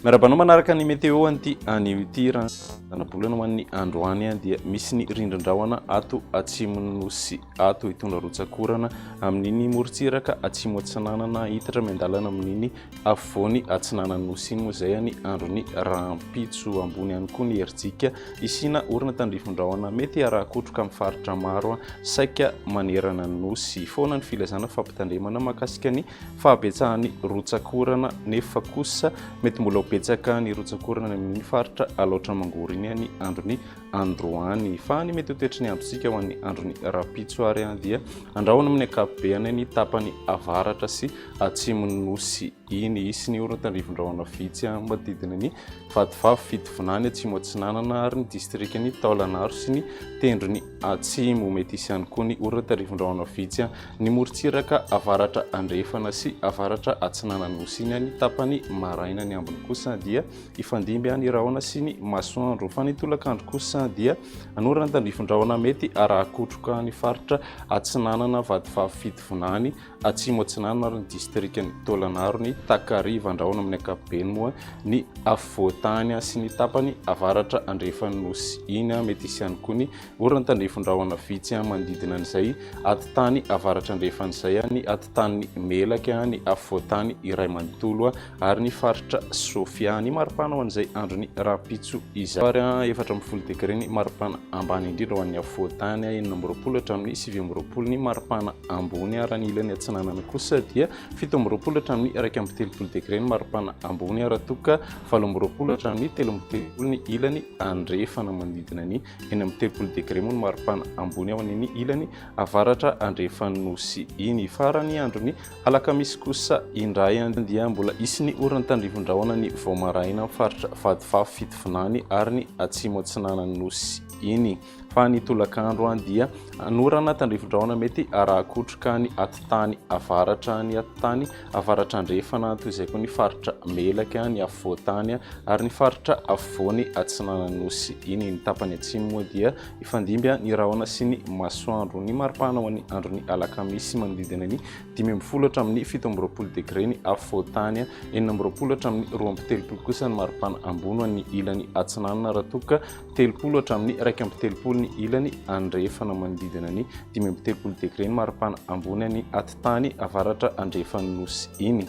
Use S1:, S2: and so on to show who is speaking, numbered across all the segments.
S1: Miarabana manaraka ny météo anty an'ity ranobolana ho an'ny androany dia misy ny rindrin-drahona ato atsimon'ny nosy ato hitondra rotsakorana amin'iny morontsiraka atsimo atsinanana hitatra miandalana amin'iny afovoany atsinanan'ny nosy iny moa zay ny androny rahampitso ambony ihany koa ny herijika isina orina tandrifon-drahona mety arahakotroka amin'ny faritra maro saika manerana ny nosy foana ny filazana fampitandremana mahakasika ny fahabetsahany rotsakorana nefa kosa mety mbola betsaka ny rotsakorana amin'ny faritra aloatra mangoriny ny androny androany fa ny mety toetra ny androtsika ho an'ny androny rapitso ary dia andrahoana amin'ny akapobeany ny tapany avaratra sy atsimon'ny nosy iny isy ny orina tandrifon-drahona vitsy manodidina ny vatovavy fitovinany atsimo atsinanana ary ny distrika ny taolanaro sy ny tendrony atsimo mety isy ihany koa ny orina tandrifon-drahona vitsy ny morontsiraka avaratra andrefana sy avaratra atsinanany nosy iny ny tapany maraina ny ambiny kosa dia ifandimby ny rahona sy ny masoandro fa ny tolakandro kosa dia anorana tandrifon-drahona mety arahakotroka ny faritra atsinanana vatovavy fitovinany atsimo atsinanana ary ny distrika ny taolanaro ny takariva andrahoana amin'ny akapobeny moa ny afovoantany sy ny tapany avaratra andrefan'ny nosy iny mety isy ihany koa ny orina tandrifon-drahona vitsy manodidina an'izay atitany avaratra andrefan'izay ny atitany melaka ny afovoantany iray manontolo ary ny faritra sofia ny maripana ho an'izay androny rapitso izay ary 4 degré ny maripana ambany indrindra ho an'ny afovoantany 9 hatramin'ny 9 ny maripana ambony ary ny ilany atsinanana kosa dia 7 hatramin'ny 1 degré ny maripana ambony ary toka 7 hatramin'ny 13 ny ilany andrefana manodidina ny 13 degré moa ny maripana ambony ao an'ny ilany avaratra andrefan'ny nosy iny farany androny alakamisy kosa indray dia mbola isy ny orina tandrifon-drahona ny voamaraina faritra vatovavy fitovinany ary ny atsimo atsinanan'ny nosy iny fa ny tolakandro dia anorana tandrifon-drahona mety arahakotroka ny atitany avaratra ny atitany avaratra andrefana toy izay koa ny faritra melaka ny afovoantany ary ny faritra afovoany atsinanan'ny nosy iny ny tapany atsimo moa dia ifandimby ny rahona sy ny masoandro ny maripana ho an'ny androny alakamisy manodidina ny 10 hatramin'ny 17 degré ny afovoantany 19 hatramin'ny 23 kosa ny maripana ambony ho an'ny ilany atsinanana raha toka 30 hatramin'ny 1 ny ilany andrefana manodidina ny 13 degré ny maripana ambony ny atitany avaratra andrefan'ny nosy iny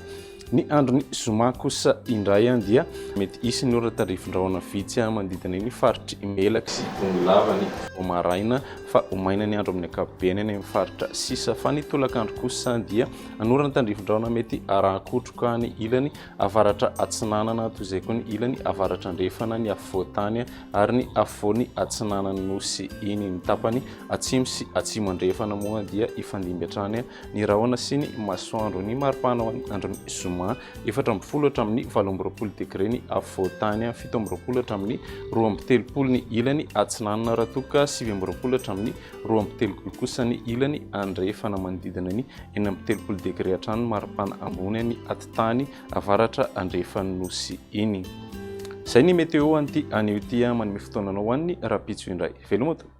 S1: ny androny zoma kosa indray dia mety isy ny orina tandrifon-drahona vitsy manodidina ny faritry melaka sy tongolavany voamaraina fa omaina ny andro amin'ny akapobeny any amin'ny faritra sisa fa ny tolakandro kosa dia anorana tandrifon-drahona mety arahakotroka ny ilany avaratra atsinanana toy izay koa ny ilany avaratra andrefana ny afovoantany ary ny afovoany atsinanan'ny nosy iny ny tapany atsimo sy atsimo andrefana moa dia ifandimby hatrany ny rahona sy ny masoandro ny maripana ho an'ny androny zoma 14 hatramin'ny 18 degré ny afovoantany 17 hatramin'ny 23 ny ilany atsinanana raha toka 19 hatramin'ny 23 kosa ny ilany andrefana manodidina ny 13 degré hatrany maripana ambony ny atitany avaratra andrefan'ny nosy iny. Zay ny météo anty an'io ty manome fotoananao ho an'ny rapitso indray. Velomoto.